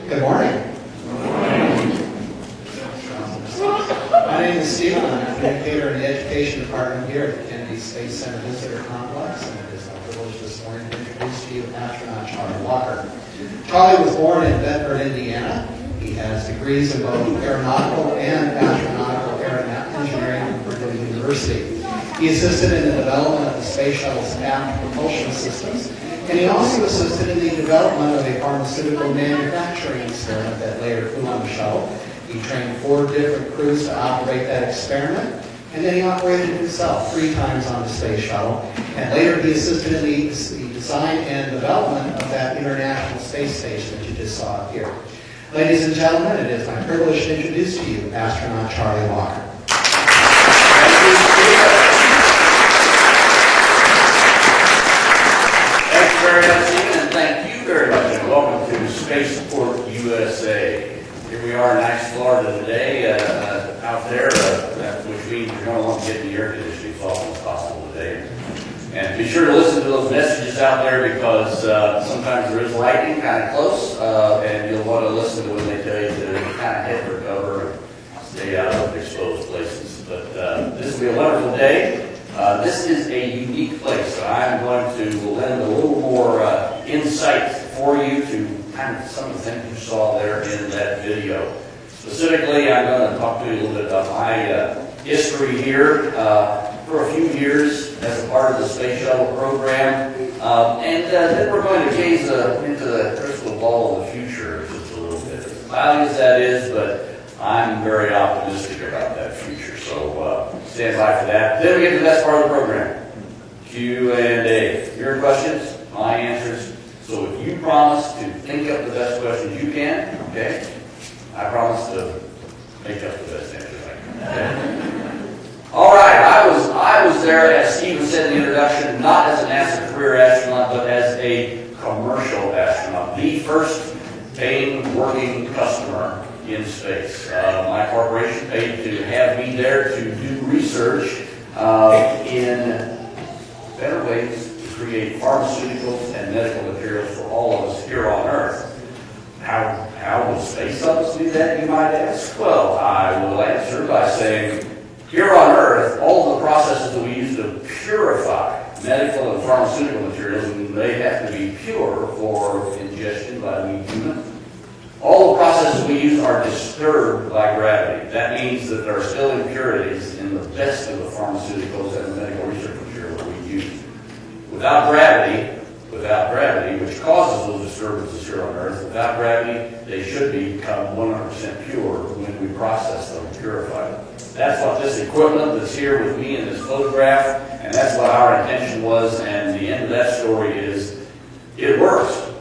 Good morning. My name is Stephen. I'm a communicator in the education department here at the Kennedy Space Center Visitor Complex, and it is my privilege this morning to introduce to you Astronaut Charlie Walker. Charlie was born in Bedford, Indiana. He has degrees in both aeronautical and astronautical engineering from Purdue University. He assisted in the development of the Space Shuttle's aft propulsion systems, and he also assisted in the development of a pharmaceutical manufacturing experiment that later flew on the shuttle. He trained 4 different crews to operate that experiment, and then he operated himself 3 times on the Space Shuttle, and later he assisted in the design and development of that International Space Station that you just saw up here. Ladies and gentlemen, it is my privilege to introduce to you Astronaut Charlie Walker. Thank you very much, Stephen, and thank you very much, and welcome to Spaceport USA. Here we are in nice Florida today, out there, which means you're going to want to get in the air conditioning as often as possible today. And be sure to listen to those messages out there because sometimes there is lightning kind of close, and you'll want to listen to when they tell you to kind of head for cover and stay out of exposed places. But this will be a wonderful day. This is a unique place, so I'm going to lend a little more insight for you to kind of some of the things you saw there in that video. Specifically, I'm going to talk to you a little bit about my history here for a few years as a part of the Space Shuttle program, and then we're going to gaze into the crystal ball of the future just a little bit. As cloudy as that is, but I'm very optimistic about that future, so stand by for that. Then we get to the best part of the program, Q&A. Your questions, my answers. So if you promise to think up the best questions you can, okay, I promise to make up the best answers I can. Okay? All right, I was there, as Stephen said in the introduction, not as a NASA career astronaut, but as a commercial astronaut, the first paying working customer in space. My corporation paid to have me there to do research in better ways to create pharmaceuticals and medical materials for all of us here on Earth. How will space help us do that, you might ask? Well, I will answer by saying, here on Earth, all of the processes that we use to purify medical and pharmaceutical materials, and they have to be pure for ingestion by the human. All the processes we use are disturbed by gravity. That means that there are still impurities in the best of the pharmaceuticals and the medical research material that we use. Without gravity, which causes those disturbances here on Earth, without gravity, they should become 100% pure when we process them and purify them. That's what this equipment that's here with me in this photograph, and that's what our intention was, and the end of that story is, it works.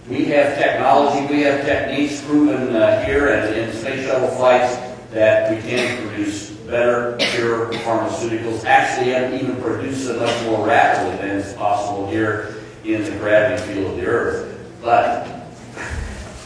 We have technology, we have techniques proven here and in space shuttle flights that we can produce better, pure pharmaceuticals, actually and even produce them much more rapidly than is possible here in the gravity field of the Earth. But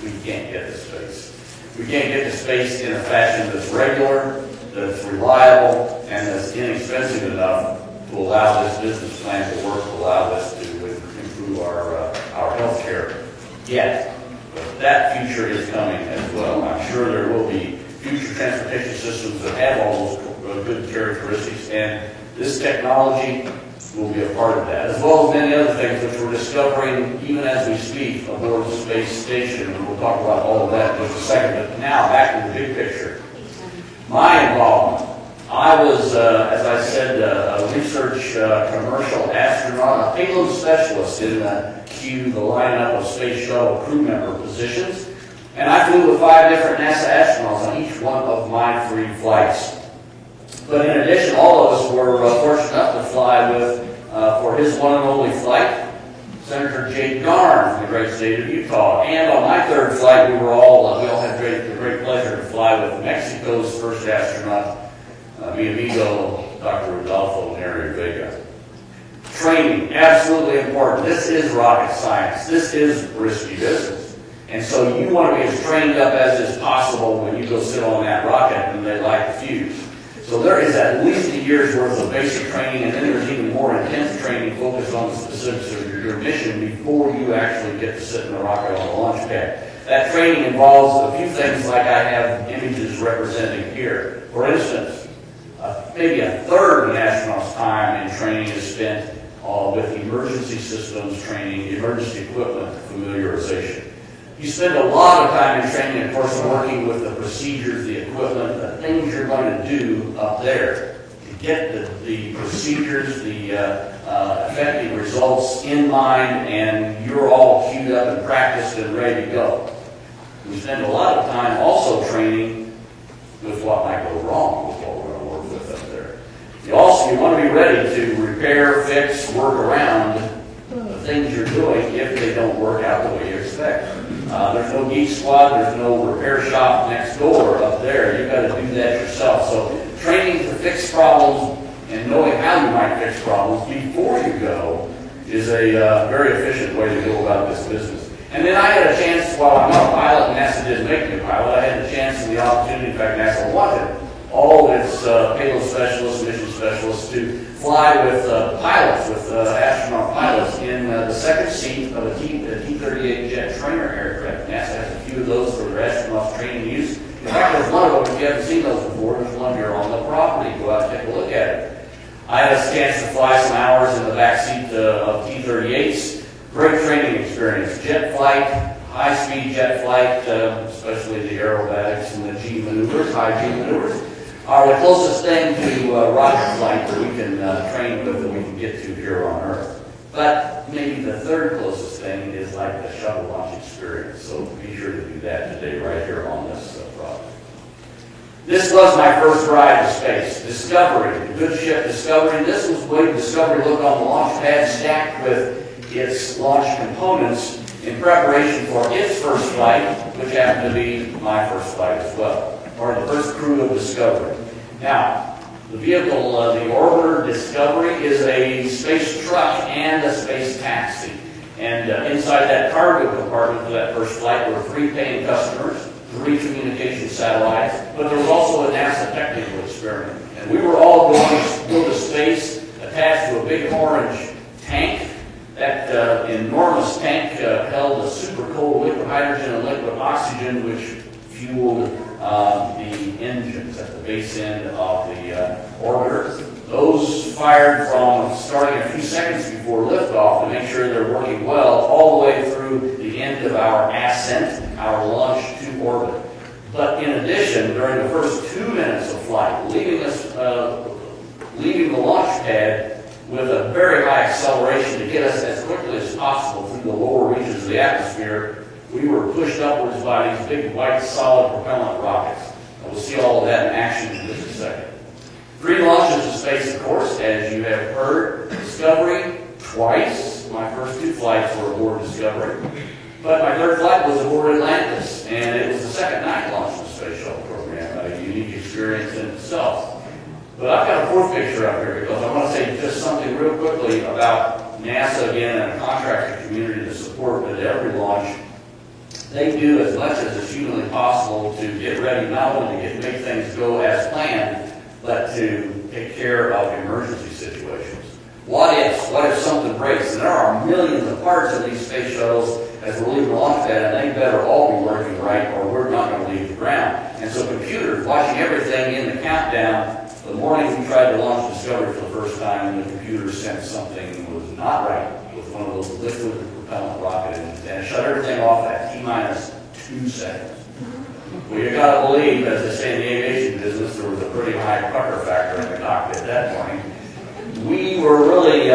we can't get to space. We can't get to space in a fashion that's regular, that's reliable, and that's inexpensive enough to allow this business plan to work, to allow us to improve our health care. Yet, but that future is coming as well. I'm sure there will be future transportation systems that have all those good characteristics, and this technology will be a part of that, as well as many other things which we're discovering even as we speak aboard the space station, and we'll talk about all of that in just a second. But now, back to the big picture. My involvement. I was, as I said, a research commercial astronaut, a payload specialist in the lineup of Space Shuttle crew member positions. And I flew with 5 different NASA astronauts on each one of my 3 flights. But in addition, all of us were fortunate enough to fly with, for his one and only flight, Senator Jake Garn from the great state of Utah. And on my 3rd flight, we all had the great pleasure to fly with Mexico's first astronaut, mi amigo, Dr. Rodolfo Neri Vega. Training, absolutely important. This is rocket science. This is risky business. And so you want to be as trained up as is possible when you go sit on that rocket and they light the fuse. So there is at least a year's worth of basic training, and then there's even more intense training focused on the specifics of your mission before you actually get to sit in the rocket on the launch pad. That training involves a few things like I have images representing here. For instance, maybe a third of an astronaut's time in training is spent with emergency systems training, emergency equipment familiarization. You spend a lot of time in training, of course, working with the procedures, the equipment, the things you're going to do up there to get the procedures, the effective results in mind, and you're all queued up and practiced and ready to go. We spend a lot of time also training with what might go wrong with what we're going to work with up there. You want to be ready to repair, fix, work around the things you're doing if they don't work out the way you expect. There's no geek squad, there's no repair shop next door up there. You've got to do that yourself. So training to fix problems and knowing how you might fix problems before you go is a very efficient way to go about this business. And then I had a chance, while I'm not a pilot, and NASA didn't make me a pilot, I had the chance and the opportunity, in fact NASA wanted all of its payload specialists, mission specialists to fly with pilots, with astronaut pilots in the second seat of a T-38 jet trainer aircraft. NASA has a few of those for their astronauts training use. In fact, there's one of them, if you haven't seen those before, there's one here on the property. Go out and take a look at it. I had a chance to fly some hours in the back seat of T-38s. Great training experience. Jet flight, high-speed jet flight, especially the aerobatics and the G maneuvers, high G maneuvers, are the closest thing to rocket flight that we can train with that we can get to here on Earth. But maybe the third closest thing is like the shuttle launch experience. So be sure to do that today right here on this project. This was my first ride to space. Discovery, the good ship Discovery. This was the way Discovery looked on the launch pad, stacked with its launch components in preparation for its first flight, which happened to be my first flight as well, or the first crew of Discovery. Now, the vehicle, the orbiter Discovery, is a space truck and a space taxi. And inside that cargo compartment for that first flight were 3 paying customers, 3 communication satellites, but there was also a NASA technical experiment. And we were all going to go to space attached to a big orange tank. That enormous tank held a super cold liquid hydrogen and liquid oxygen, which fueled the engines at the base end of the orbiter. Those fired from starting a few seconds before liftoff to make sure they're working well all the way through the end of our ascent, our launch to orbit. But in addition, during the first 2 minutes of flight, leaving the launch pad with a very high acceleration to get us as quickly as possible through the lower reaches of the atmosphere, we were pushed upwards by these big white solid propellant rockets. And we'll see all of that in action in just a second. 3 launches to space, of course, as you have heard. Discovery, twice. My first 2 flights were aboard Discovery. But my third flight was aboard Atlantis, and it was the second night launch of the Space Shuttle program, a unique experience in itself. But I've got a 4th picture up here because I want to say just something real quickly about NASA again and a contractor community to support at every launch. They do as much as is humanly possible to get ready not only to make things go as planned, but to take care of emergency situations. What if something breaks? And there are millions of parts of these space shuttles as we're leaving the launch pad, and they better all be working right or we're not going to leave the ground. And so computers watching everything in the countdown. The morning we tried to launch Discovery for the first time, the computer sensed something was not right with one of those liquid propellant rocket engines, and it shut everything off at T-2 seconds. Well, you got to believe, as they say in the aviation business, there was a pretty high pucker factor in the cockpit that morning. We were really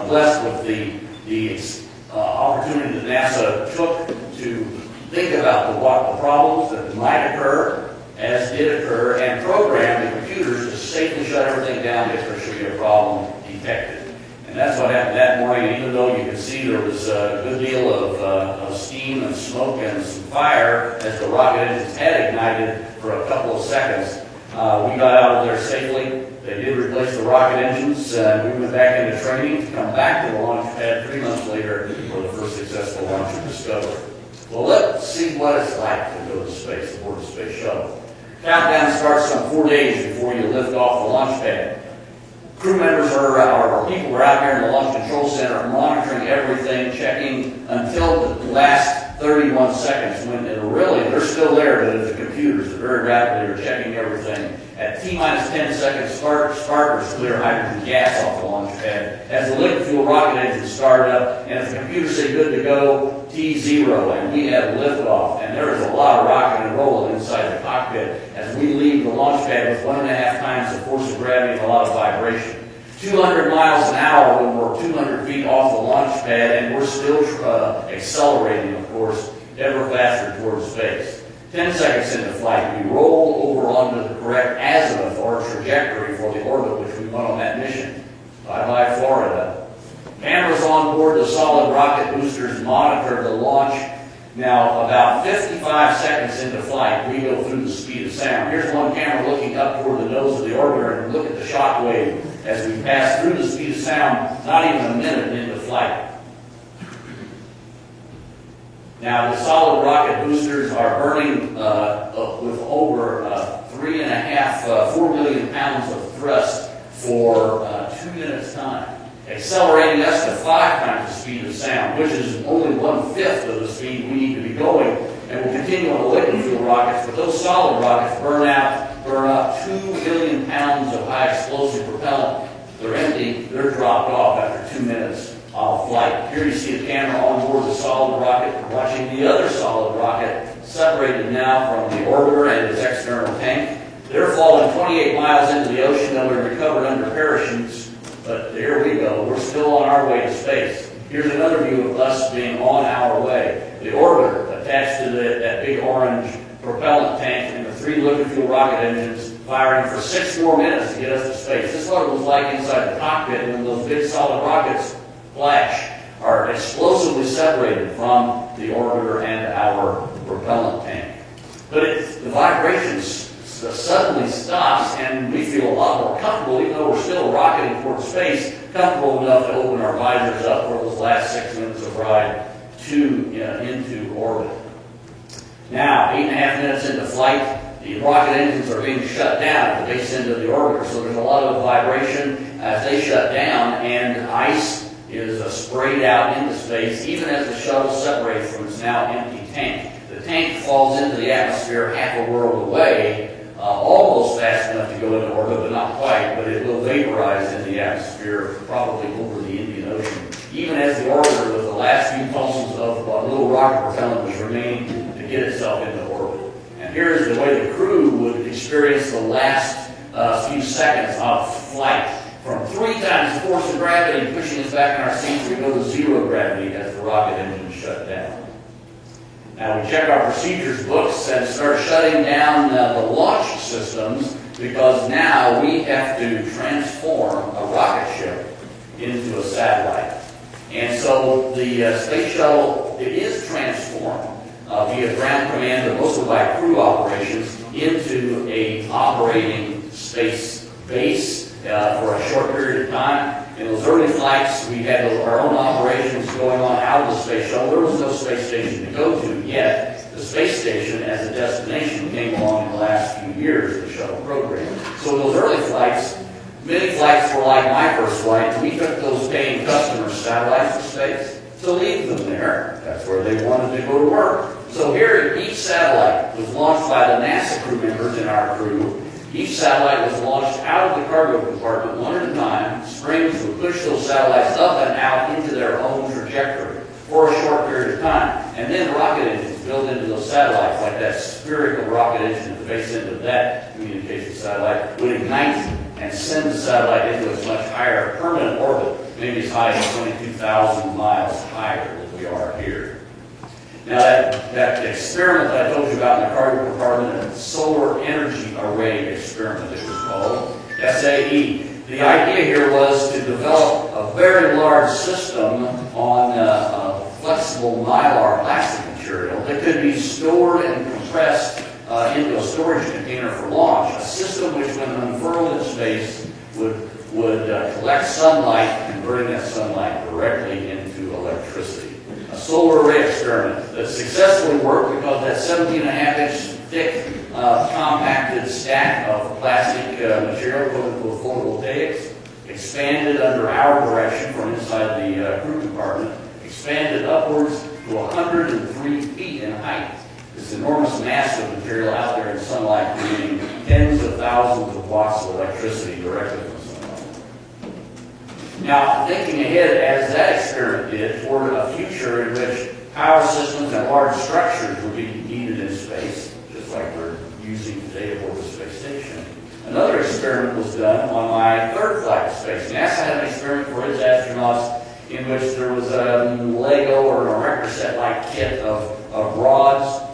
blessed with the opportunity that NASA took to think about what the problems that might occur, as did occur, and program the computers to safely shut everything down if there should be a problem detected. And that's what happened that morning. Even though you can see there was a good deal of steam and smoke and some fire as the rocket engines had ignited for a couple of seconds, we got out of there safely. They did replace the rocket engines, and we went back into training to come back to the launch pad 3 months later for the first successful launch of Discovery. Well, let's see what it's like to go to space aboard the Space Shuttle. Countdown starts some 4 days before you lift off the launch pad. Crew members or people are out here in the Launch Control Center monitoring everything, checking until the last 31 21 seconds when really they're still there, but the computers are very rapidly are checking everything. At T-minus 10 seconds, sparkers clear hydrogen gas off the launch pad as the liquid fuel rocket engine started up, and if the computers say good to go, T0, and we have liftoff. And there is a lot of rocking and rolling inside the cockpit as we leave the launch pad with 1.5 times the force of gravity and a lot of vibration. 200 miles an hour when we're 200 feet off the launch pad, and we're still accelerating, of course, ever faster towards space. 10 seconds into flight, we roll over onto the correct azimuth or trajectory for the orbit which we went on that mission. Bye-bye, Florida. Cameras on board the solid rocket boosters monitor the launch. Now, about 55 seconds into flight, we go through the speed of sound. Here's one camera looking up toward the nose of the orbiter, and look at the shock wave as we pass through the speed of sound, not even a minute into flight. Now, the solid rocket boosters are burning with over 4 million pounds of thrust for 2 minutes time, accelerating us to 5 times the speed of sound, which is only 1/5 of the speed we need to be going, and we'll continue on the liquid fuel rockets, but those solid rockets burn up 2 million pounds of high explosive propellant. They're empty, they're dropped off after 2 minutes of flight. Here you see a camera on board the solid rocket, watching the other solid rocket, separated now from the orbiter and its external tank. They're falling 28 miles into the ocean, they'll be recovered under parachutes, but here we go, we're still on our way to space. Here's another view of us being on our way. The orbiter attached to that big orange propellant tank and the 3 liquid fuel rocket engines firing for 6 more minutes to get us to space. This is what it was like inside the cockpit when those big solid rockets flash, are explosively separated from the orbiter and our propellant tank. But the vibration suddenly stops, and we feel a lot more comfortable, even though we're still rocketing towards space, comfortable enough to open our visors up for those last 6 minutes of ride into orbit. Now, 8.5 minutes into flight, the rocket engines are being shut down at the base end of the orbiter, so there's a lot of vibration as they shut down, and ice is sprayed out into space, even as the shuttle separates from its now empty tank. The tank falls into the atmosphere half a world away, almost fast enough to go into orbit, but not quite, but it will vaporize in the atmosphere, probably over the Indian Ocean, even as the orbiter, with the last few pulses of little rocket propellant, is remaining to get itself into orbit. And here's the way the crew would experience the last few seconds of flight. From 3 times the force of gravity pushing us back in our seats, we go to 0 gravity as the rocket engine shut down. Now we check our procedures books and start shutting down the launch systems, because now we have to transform a rocket ship into a satellite. And so the Space Shuttle, it is transformed via ground command, but mostly by crew operations, into a operating space base for a short period of time. In those early flights, we had our own operations going on out of the Space Shuttle. There was no space station to go to yet. The space station as a destination came along in the last few years of the shuttle program. So in those early flights, many flights were like my first flight. We took those paying customers' satellites to space to leave them there. That's where they wanted to go to work. So here, each satellite was launched by the NASA crew members in our crew. Each satellite was launched out of the cargo compartment one at a time. Springs would push those satellites up and out into their own trajectory for a short period of time. And then rocket engines built into those satellites, like that spherical rocket engine at the base end of that communication satellite, would ignite and send the satellite into its much higher permanent orbit, maybe as high as 22,000 miles higher than we are here. Now that experiment that I told you about in the cargo compartment, the solar energy array experiment it was called, SAE. The idea here was to develop a very large system on a flexible mylar plastic material that could be stored and compressed into a storage container for launch. A system which, when unfurled in space, would collect sunlight and bring that sunlight directly into electricity. A solar array experiment that successfully worked because that 17.5-inch thick compacted stack of plastic material put into photovoltaics expanded under our direction from inside the crew compartment, expanded upwards to 103 feet in height. this enormous mass of material out there in sunlight, creating tens of thousands of watts of electricity directly from sunlight. Now, thinking ahead as that experiment did toward a future in which power systems and large structures would be needed in space, just like we're using today aboard the space station. Another experiment was done on my third flight to space. NASA had an experiment for its astronauts in which there was a Lego or an erector set-like kit of rods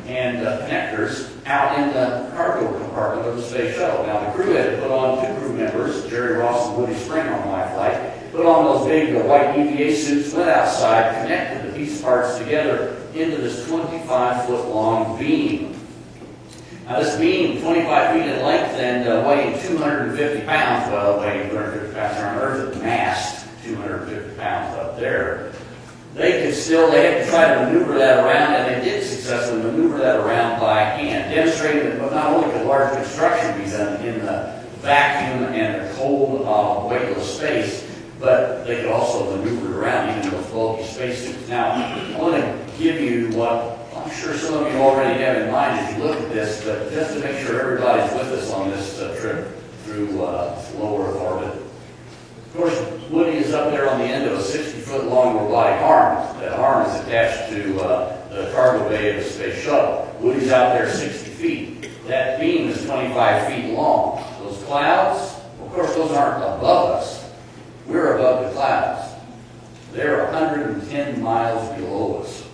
and connectors out in the cargo compartment of the Space Shuttle. Now, the crew had to put on 2 crew members, Jerry Ross and Woody Spring on my flight, put on those big white EVA suits, went outside, connected the piece parts together into this 25-foot-long beam. Now, this beam, 25 feet in length and weighing 250 pounds, well, weighing 250 pounds on Earth at the mast, 250 pounds up there. They had to try to maneuver that around, and they did successfully maneuver that around by hand, demonstrating that not only could large construction be done in the vacuum and the cold, weightless space, but they could also maneuver it around even in those bulky spacesuits. Now, I want to give you what I'm sure some of you already have in mind as you look at this, but just to make sure everybody's with us on this trip through low Earth orbit. Of course, Woody is up there on the end of a 60-foot-long robotic arm. That arm is attached to the cargo bay of the Space Shuttle. Woody's out there 60 feet. That beam is 25 feet long. Those clouds, of course, those aren't above us. We're above the clouds. They're 110 miles below us.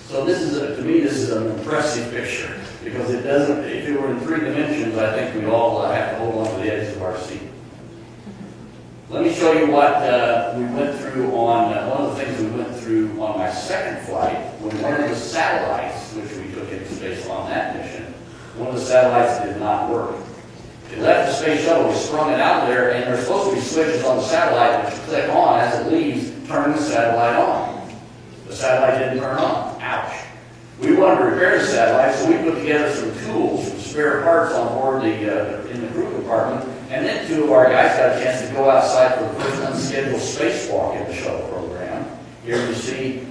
So this is, to me, this is an impressive picture because it doesn't, if it were in 3 dimensions, I think we'd all have to hold on to the edges of our seat. Let me show you what we went through on, one of the things we went through on my second flight when one of the satellites, which we took into space on that mission, one of the satellites did not work. It left the Space Shuttle, we sprung it out there, and there's supposed to be switches on the satellite which you click on as it leaves, turning the satellite on. The satellite didn't turn on. Ouch. We wanted to repair the satellite, so we put together some tools, some spare parts on board in the crew compartment, and then 2 of our guys got a chance to go outside for the first unscheduled spacewalk in the shuttle program. Here you see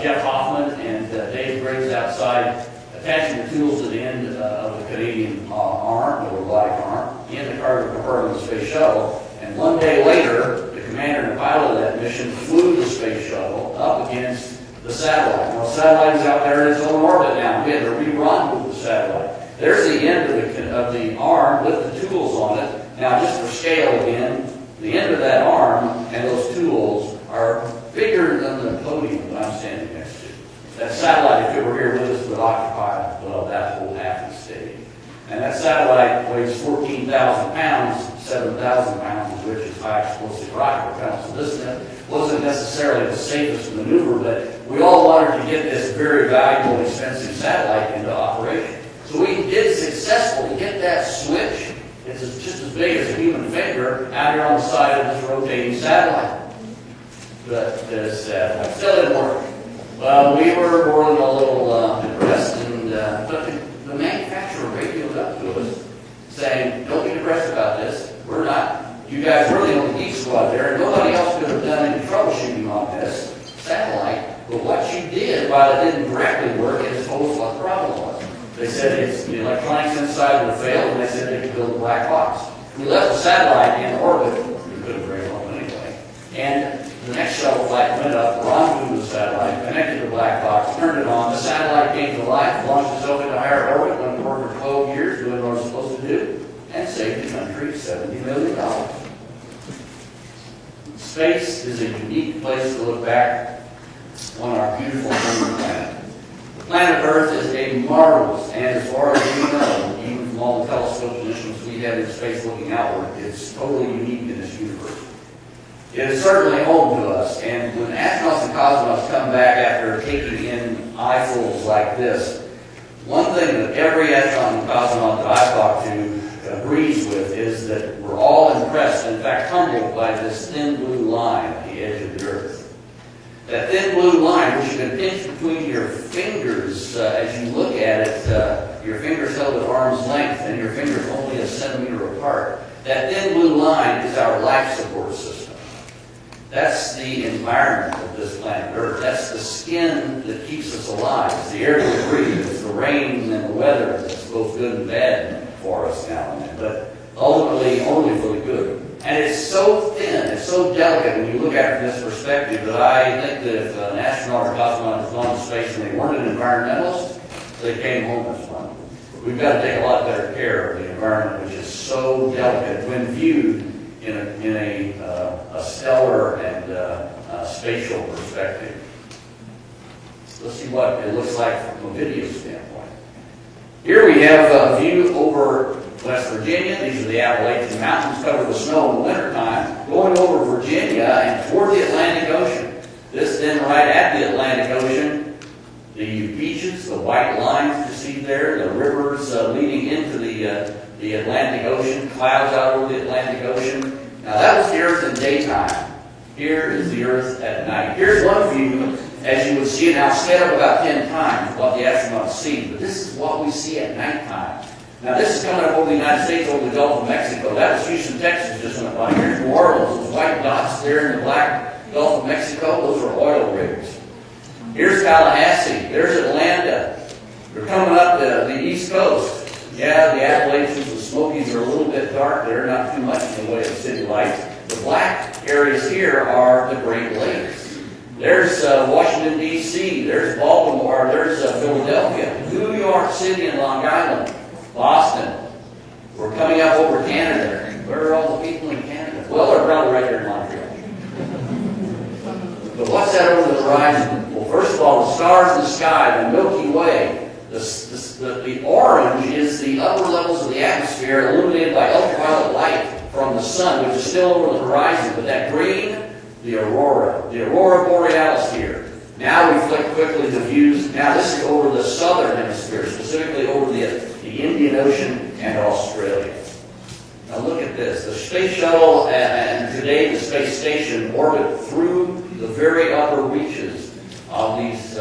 Jeff Hoffman and Dave Briggs outside attaching the tools to the end of the Canadian arm, the robotic arm, in the cargo compartment of the Space Shuttle. And 1 day later, the commander and the pilot of that mission flew the Space Shuttle up against the satellite. Now, the satellite is out there in its own orbit now. We had to rerun with the satellite. There's the end of the arm with the tools on it. Now, just for scale again, the end of that arm and those tools are bigger than the podium that I'm standing next to. That satellite, if it were here with us, would occupy that whole half of the stage. And that satellite weighs 14,000 pounds, 7,000 pounds of which is high explosive rocket propellant. So this wasn't necessarily the safest maneuver, but we all wanted to get this very valuable and expensive satellite into operation. So we did successfully get that switch. It's just as big as a human finger out here on the side of this rotating satellite. But this satellite still didn't work. Well, we were more than a little depressed, but the manufacturer radioed up to us saying, "Don't be depressed about this. We're not. You guys were the only geek squad there, and nobody else could have done any troubleshooting on this satellite. But what you did, while it didn't directly work, it told us what the problem was." They said it's the electronics inside would have failed, and they said they could build a black box. We left the satellite in orbit. We couldn't very well anyway. And the next shuttle flight went up, rendezvoused the satellite, connected the black box, turned it on. The satellite came to life, launched itself into higher orbit, went to work for 12 years, doing what it was supposed to do, and saved the country $70 million. Space is a unique place to look back on our beautiful home planet. The planet Earth is a marvelous, and as far as we know, even from all the telescopes and instruments we have in space looking outward, it's totally unique in this universe. It is certainly home to us, and when astronauts and cosmonauts come back after taking in eyefuls like this, one thing that every astronaut and cosmonaut that I've talked to agrees with is that we're all impressed, in fact humbled, by this thin blue line at the edge of the Earth. That thin blue line, which you can pinch between your fingers as you look at it, your fingers held at arm's length and your fingers only a centimeter apart. That thin blue line is our life support system. That's the environment of this planet Earth. That's the skin that keeps us alive. It's the air we breathe. It's the rain and the weather that's both good and bad for us now and then. But ultimately, only for the good. And it's so thin, it's so delicate when you look at it from this perspective that I think that if an astronaut or cosmonaut has gone to space and they weren't an environmentalist, they came home as one. We've got to take a lot better care of the environment, which is so delicate when viewed in a stellar and spatial perspective. Let's see what it looks like from a video standpoint. Here we have a view over West Virginia. These are the Appalachian Mountains covered with snow in the wintertime, going over Virginia and toward the Atlantic Ocean. This then right at the Atlantic Ocean, the beaches, the white lines you see there, the rivers leading into the Atlantic Ocean, clouds out over the Atlantic Ocean. Now that was the Earth in daytime. Here is the Earth at night. Here's one view, as you would see it now, sped up about 10 times what the astronauts see. But this is what we see at nighttime. Now this is coming up over the United States, over the Gulf of Mexico. That was Houston, Texas, just went by. Here's New Orleans, those white dots there in the black Gulf of Mexico. Those are oil rigs. Here's Tallahassee. There's Atlanta. We're coming up the East Coast. Yeah, the Appalachians, the Smokies are a little bit dark there, not too much in the way of city lights. The black areas here are the Great Lakes. There's Washington, D.C., there's Baltimore, there's Philadelphia, New York City and Long Island, Boston. We're coming up over Canada. Where are all the people in Canada? Well, they're probably right there in Montreal. But what's that over the horizon? Well, first of all, the stars in the sky, the Milky Way. The orange is the upper levels of the atmosphere illuminated by ultraviolet light from the sun, which is still over the horizon. But that green, the aurora borealis here. Now we flick quickly the views. Now this is over the southern hemisphere, specifically over the Indian Ocean and Australia. Now look at this. The Space Shuttle and today the space station orbit through the very upper reaches of these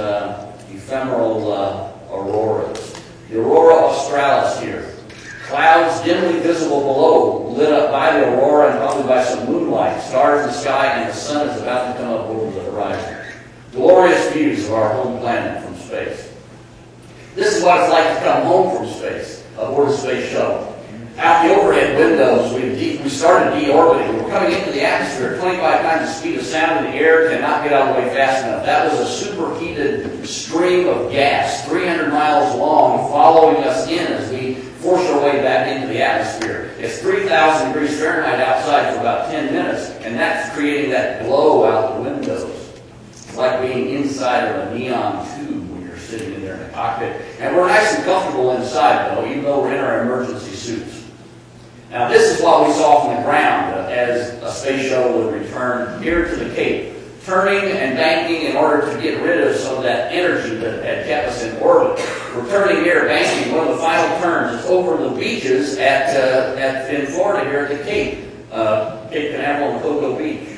ephemeral auroras. The aurora australis here. Clouds dimly visible below, lit up by the aurora and probably by some moonlight. Stars in the sky, and the sun is about to come up over the horizon. Glorious views of our home planet from space. This is what it's like to come home from space, aboard a space shuttle. Out the overhead windows, we started deorbiting. We're coming into the atmosphere at 25 times the speed of sound, and the air cannot get out of the way fast enough. That was a superheated stream of gas, 300 miles long, following us in as we force our way back into the atmosphere. It's 3,000 degrees Fahrenheit outside for about 10 minutes, and that's creating that glow out the windows. It's like being inside of a neon tube when you're sitting in there in the cockpit. And we're nice and comfortable inside, though, even though we're in our emergency suits. Now, this is what we saw from the ground as a space shuttle would return here to the Cape, turning and banking in order to get rid of some of that energy that had kept us in orbit. We're turning here, banking. One of the final turns is over the beaches in Florida here at the Cape, Cape Canaveral and Cocoa Beach.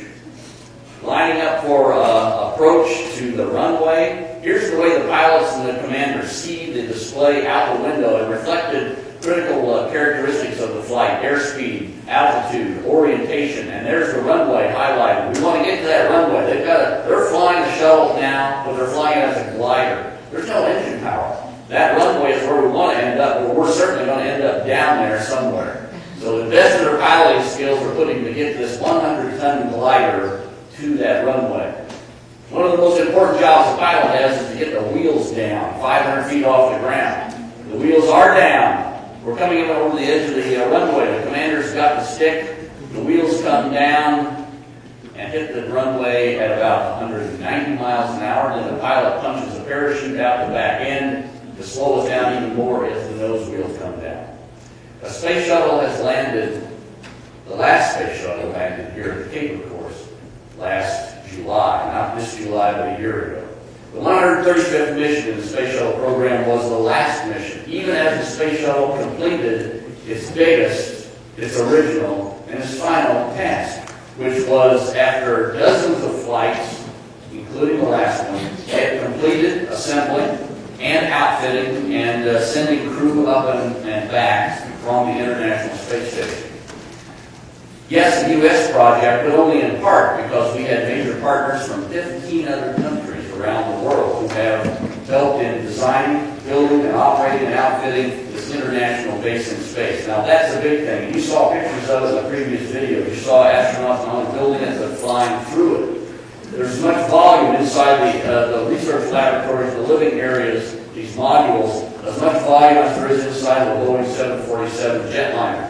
Lining up for approach to the runway. Here's the way the pilots and the commanders see the display out the window and reflected critical characteristics of the flight: airspeed, altitude, orientation, and there's the runway highlighted. We want to get to that runway. They're flying the shuttle now, but they're flying it as a glider. There's no engine power. That runway is where we want to end up, but we're certainly going to end up down there somewhere. So the best of their piloting skills are putting to get this 100-ton glider to that runway. One of the most important jobs a pilot has is to get the wheels down, 500 feet off the ground. The wheels are down. We're coming in over the edge of the runway. The commander's got the stick. The wheels come down and hit the runway at about 190 miles an hour. Then the pilot punches a parachute out the back end to slow us down even more as the nose wheels come down. A space shuttle has landed. The last space shuttle landed here at the Cape, of course, last July. Not this July, but a year ago. The 135th mission in the Space Shuttle program was the last mission, even as the Space Shuttle completed its biggest, its original, and its final task, which was, after dozens of flights, including the last one, it completed assembling and outfitting and sending crew up and back from the International Space Station. Yes, a U.S. project, but only in part, because we had major partners from 15 other countries around the world who have helped in designing, building, and operating and outfitting this international base in space. Now, that's a big thing. You saw pictures of it in the previous video. You saw astronauts not only building it, but flying through it. There's much volume inside the research laboratories, the living areas, these modules, as much volume as there is inside the Boeing 747 jetliner.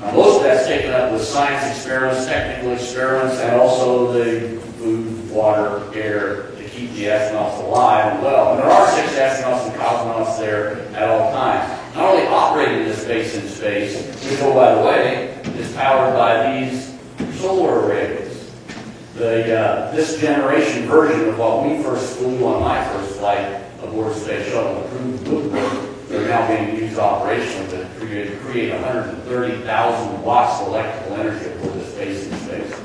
Now, most of that's taken up with science experiments, technical experiments, and also the food, water, air to keep the astronauts alive and well. And there are 6 astronauts and cosmonauts there at all times. Not only operating this base in space, which, oh, by the way, is powered by these solar arrays. This generation version of what we first flew on my first flight aboard Space Shuttle, the crude woodwork, they're now being used operationally to create 130,000 watts of electrical energy for this base in space.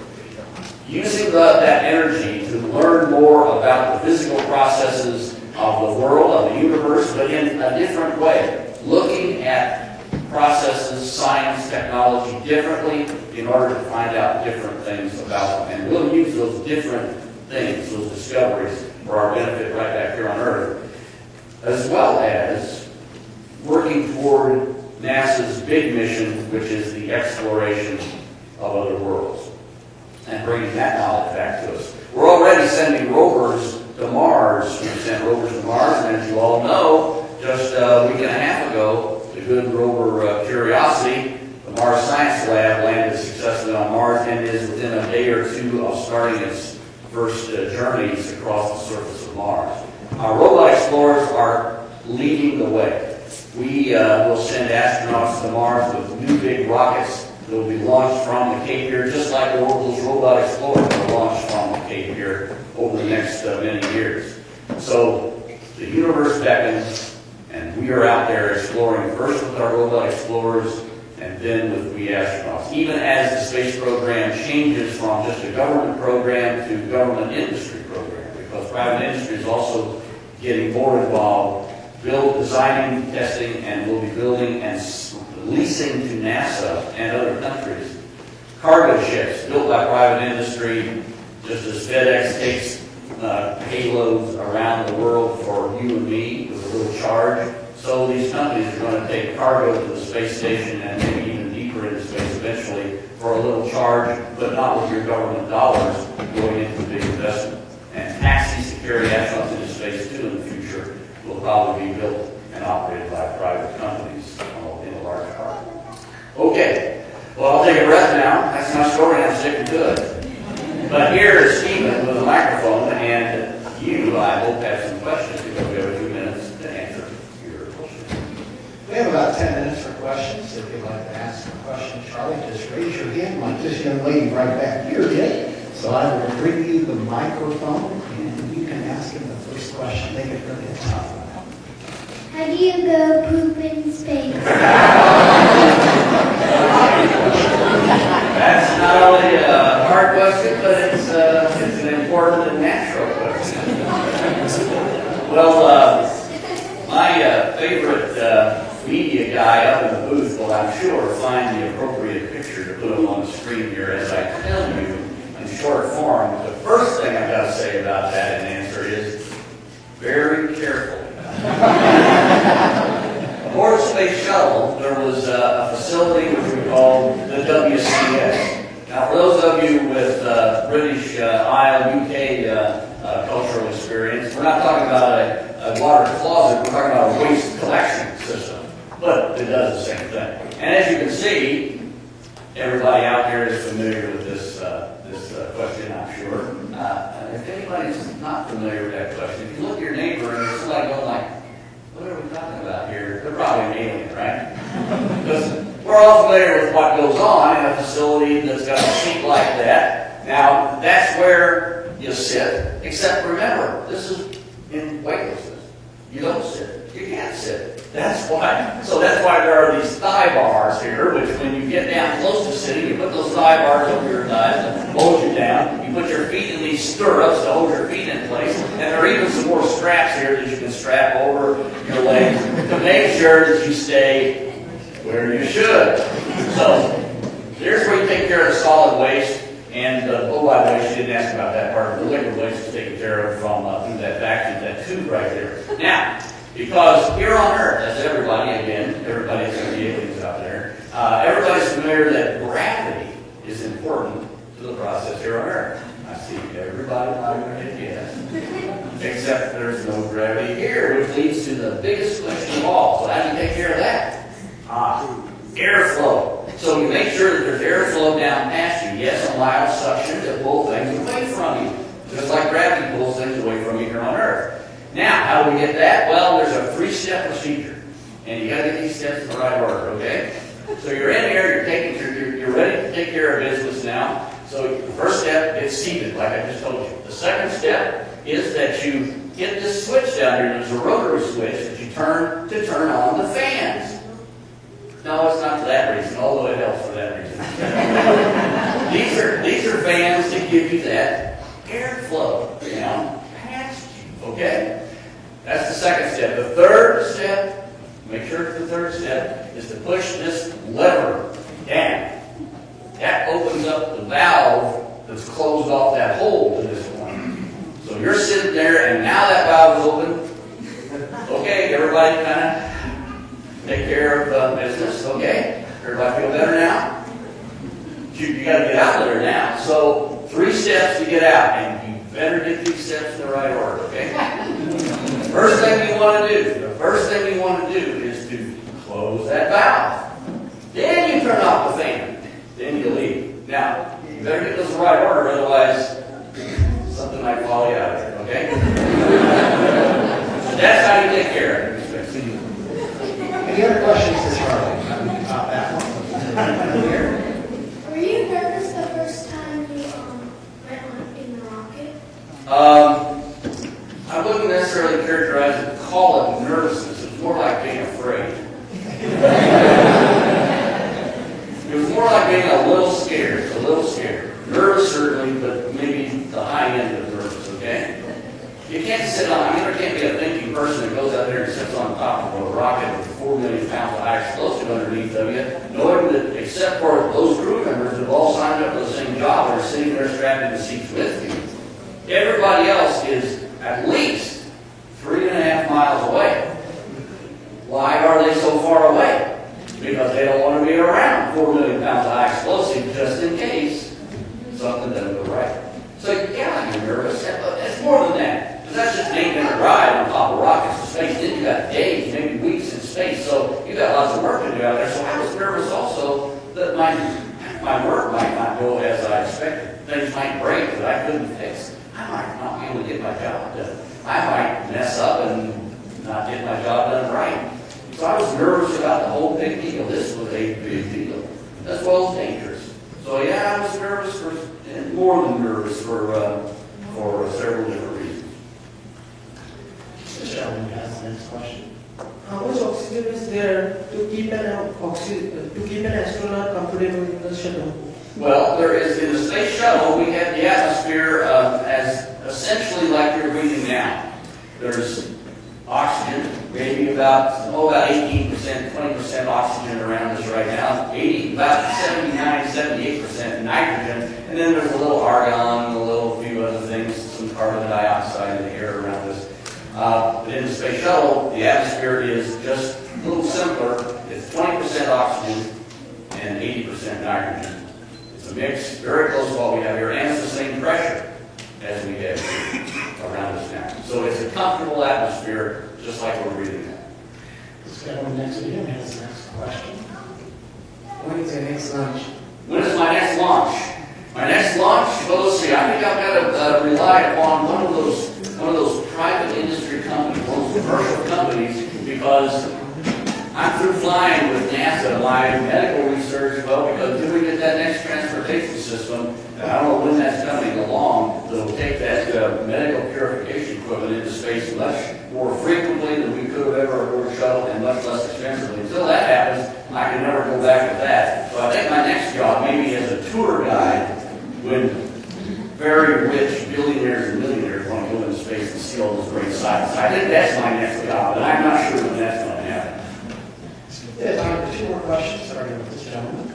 Using that energy to learn more about the physical processes of the world, of the universe, but in a different way. Looking at processes, science, technology differently in order to find out different things about them. And we'll use those different things, those discoveries, for our benefit right back here on Earth, as well as working toward NASA's big mission, which is the exploration of other worlds, and bringing that knowledge back to us. We're already sending rovers to Mars. We've sent rovers to Mars, and as you all know, just a week and a half ago, the good rover Curiosity, the Mars Science Lab, landed successfully on Mars and is within a day or two of starting its first journeys across the surface of Mars. Our robot explorers are leading the way. We will send astronauts to Mars with new big rockets that will be launched from the Cape here, just like the those robot explorers were launched from the Cape here over the next many years. So the universe beckons, and we are out there exploring first with our robot explorers and then with we astronauts. Even as the space program changes from just a government program to government industry program, because private industry is also getting more involved, designing, testing, and will be building and leasing to NASA and other countries cargo ships built by private industry, just as FedEx takes payloads around the world for you and me with a little charge. So these companies are going to take cargo to the space station and maybe even deeper into space eventually for a little charge, but not with your government dollars going into a big investment. And taxis to carry astronauts into space too in the future will probably be built and operated by private companies in a large part. Okay, well, I'll take a breath now. That's my story, I'm sticking to it. But here is Stephen with a microphone, and you, I hope, have some questions because we have a few minutes to answer your questions. We have about 10 minutes for questions. If you'd like to ask a question, Charlie, just raise your hand like this young lady right back here did. So I will bring you the microphone, and you can ask him the first question. Make it really tough. How do you go poop in space? That's not only a hard question, but it's an important and natural question. Well, my favorite media guy up in the booth will, I'm sure, find the appropriate picture to put up on the screen here as I tell you in short form. The first thing I've got to say about that and answer is very careful. Aboard Space Shuttle, there was a facility which we called the WCS. Now, for those of you with British Isle, UK cultural experience, we're not talking about a water closet, we're talking about a waste collection system. But it does the same thing. And as you can see, everybody out here is familiar with this question, I'm sure. If anybody's not familiar with that question, if you look at your neighbor and there's somebody going like, what are we talking about here? They're probably an alien, right? Because we're all familiar with what goes on in a facility that's got a seat like that. Now, that's where you sit, except remember, this is in weightlessness. You don't sit. You can't sit. That's why. So that's why there are these thigh bars here, which when you get down close to sitting, you put those thigh bars over your thighs and hold you down. You put your feet in these stirrups to hold your feet in place. And there are even some more straps here that you can strap over your legs to make sure that you stay where you should. So There's where you take care of the solid waste, and, oh, by the way, she didn't ask about that part, the liquid waste is taken care of from, through that vacuum, that tube right there. Now, because here on Earth, that's everybody, again, everybody's the aliens out there, everybody's familiar that gravity is important to the process here on Earth. I see everybody nodding their head yes. Except there's no gravity here, which leads to the biggest question of all. So how do you take care of that? Airflow. So you make sure that there's airflow down past you. Yes, allow suction to pull things away from you. Just like gravity pulls things away from you here on Earth. Now, how do we get that? Well, there's a 3-step procedure. And you got to get these steps in the right order, okay? So you're in here, you're ready to take care of business now. So the first step is seated, like I just told you. The second step is that you get this switch down here. There's a rotary switch that you turn to turn on the fans. No, it's not for that reason, although it helps for that reason. These are fans to give you that airflow down past you, okay? That's the second step. The third step, make sure the third step, is to push this lever down. That opens up the valve that's closed off that hole to this point. So you're sitting there, and now that valve is open. Okay, everybody kind of take care of business, okay? Everybody feel better now? You got to get out of there now. So 3 steps to get out, and you better get these steps in the right order, okay? The first thing you want to do is to close that valve. Then you turn off the fan. Then you leave. Now, you better get this in the right order, otherwise something might fall you out of there, okay? So that's how you take care of it. Any other questions for Charlie? We can top that one. Here. Were you nervous the first time you went on in the rocket? I wouldn't necessarily characterize it, call it nervousness. It's more like being afraid. It was more like being a little scared. Nervous certainly, but maybe the high end of nervous, okay? You can't sit on, there can't be a thinking person that goes out there and sits on top of a rocket with 4 million pounds of high explosive underneath of you, knowing that except for those crew members that have all signed up for the same job or are sitting there strapped in the seats with you, everybody else is at least 3.5 miles away. Why are they so far away? Because they don't want to be around 4 million pounds of high explosive just in case something doesn't go right. So yeah, you're nervous. It's more than that. Because that's just ain't gonna ride on top of rockets in space. Then you got days, maybe weeks in space. So you got lots of work to do out there. So I was nervous also that my work might not go as I expected. Things might break that I couldn't fix. I might not be able to get my job done. I might mess up and not get my job done right. So I was nervous about the whole big deal. This was a big deal, as well as dangerous. So yeah, I was nervous and more than nervous for several different reasons. The gentleman has the next question. How much oxygen is there to keep an astronaut comfortable in the shuttle? Well, there is in the Space Shuttle. We have the atmosphere as essentially like you're breathing now. There's oxygen, maybe about 18%, 20% oxygen around us right now. About 79, 78% nitrogen, and then there's a little argon, a little few other things, some carbon dioxide in the air around us. But in the Space Shuttle, the atmosphere is just a little simpler. It's 20% oxygen and 80% nitrogen. It's a mix, very close to what we have here, and it's the same pressure as we have around us now. So it's a comfortable atmosphere, just like we're breathing in. This gentleman next to him has the next question. When is your next launch? When is my next launch? My next launch? Well, let's see. I think I've got to rely upon one of those private industry companies, one of those commercial companies, because I'm through flying with NASA. My medical research, well, because until we get that next transportation system, and I don't know when that's coming along, that'll take that medical purification equipment into space much more frequently than we could have ever aboard a shuttle and much less expensively. Until that happens, I can never go back with that. So I think my next job, maybe as a tour guide, when very rich billionaires and millionaires want to go into space and see all those great sights. I think that's my next job, but I'm not sure when that's going to happen. Yeah, time for 2 more questions, starting with this gentleman.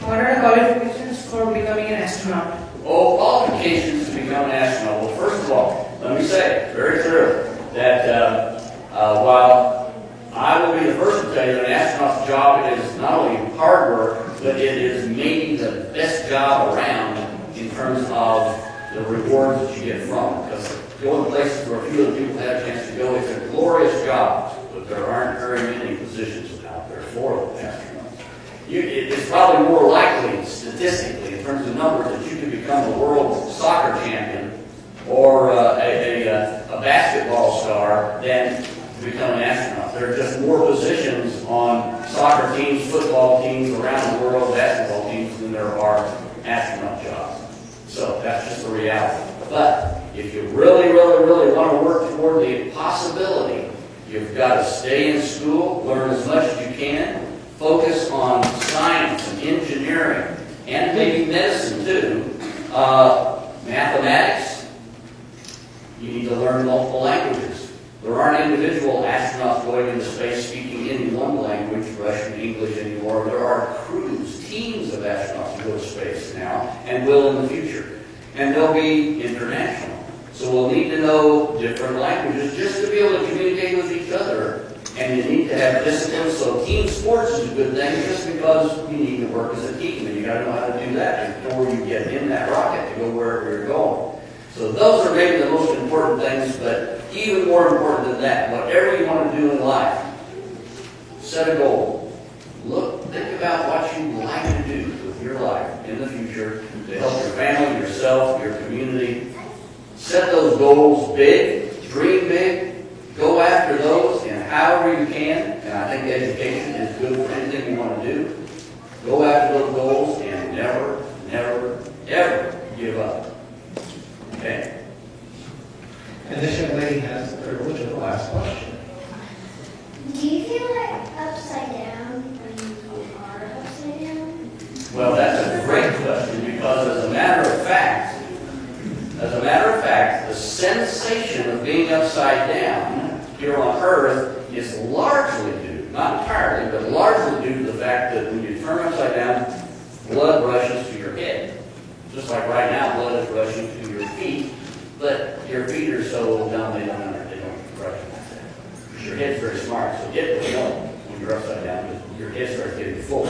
What are qualifications for becoming an astronaut? Oh, qualifications to become an astronaut. Well, first of all, let me say very clearly that while I will be the first to tell you that an astronaut's job is not only hard work, but it is maybe the best job around in terms of the rewards that you get from it. Because going places where a few other people have a chance to go, it's a glorious job, but there aren't very many positions out there for astronauts. It's probably more likely, statistically, in terms of numbers, that you could become a world soccer champion or a basketball star than to become an astronaut. There are just more positions on soccer teams, football teams around the world, basketball teams, than there are astronaut jobs. So that's just the reality. But if you really, really, really want to work toward the possibility, you've got to stay in school, learn as much as you can, focus on science and engineering, and maybe medicine too. Mathematics, you need to learn multiple languages. There aren't individual astronauts going into space speaking any one language, Russian, English anymore. There are crews, teams of astronauts who go to space now, and will in the future. And they'll be international. So we'll need to know different languages just to be able to communicate with each other. And you need to have discipline. So team sports is a good thing just because you need to work as a team. And you got to know how to do that before you get in that rocket to go wherever you're going. So those are maybe the most important things, but even more important than that, whatever you want to do in life, set a goal. Think about what you like to do with your life in the future to help your family, yourself, your community. Set those goals big, dream big, go after those, and however you can, and I think education is good for anything you want to do, go after those goals and never, never, ever give up. Okay? And this young lady has the privilege of the last question. Do you feel like upside down when you are upside down? Well, that's a great question because as a matter of fact, the sensation of being upside down here on Earth is largely due, not entirely, but largely due to the fact that when you turn upside down, blood rushes to your head. Just like right now, blood is rushing to your feet, but your feet are so dumb they don't rush like that. Because your head's very smart, so get what you know when you're upside down, because your head starts getting full.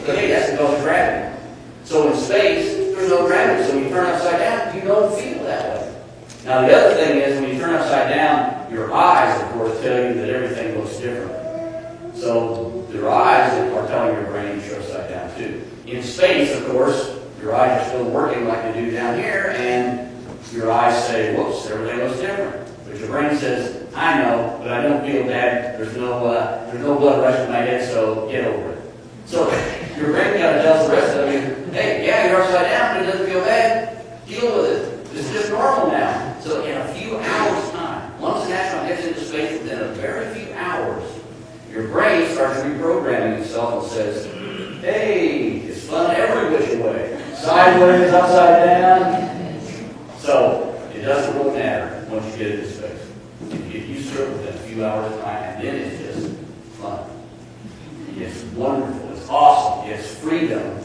But hey, that's because of gravity. So in space, there's no gravity, so when you turn upside down, you don't feel that way. Now the other thing is, when you turn upside down, your eyes, of course, tell you that everything looks different. So your eyes are telling your brain you're upside down too. In space, of course, your eyes are still working like they do down here, and your eyes say, whoops, everything looks different. But your brain says, I know, but I don't feel bad. There's no blood rushing to my head, so get over it. So your brain got to tell the rest of you, hey, yeah, you're upside down, but it doesn't feel bad. Deal with it. It's just normal now. So in a few hours' time, once an astronaut gets into space, within a very few hours, your brain starts reprogramming itself and says, hey, it's fun every which way. Sideways, upside down. So it doesn't really matter once you get into space. You get used to it within a few hours of time, and then it's just fun. It's wonderful. It's awesome. It's freedom.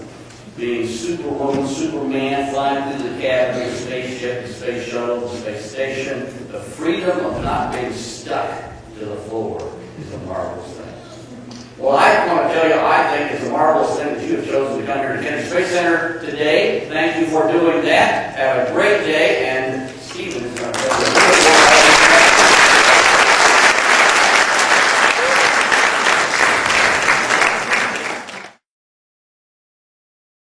Being Superwoman, Superman, flying through the cabin of the spaceship, the space shuttle, the space station. The freedom of not being stuck to the floor is a marvelous thing. Well, I want to tell you, I think it's a marvelous thing that you have chosen to come here to Kennedy Space Center today. Thank you for doing that. Have a great day.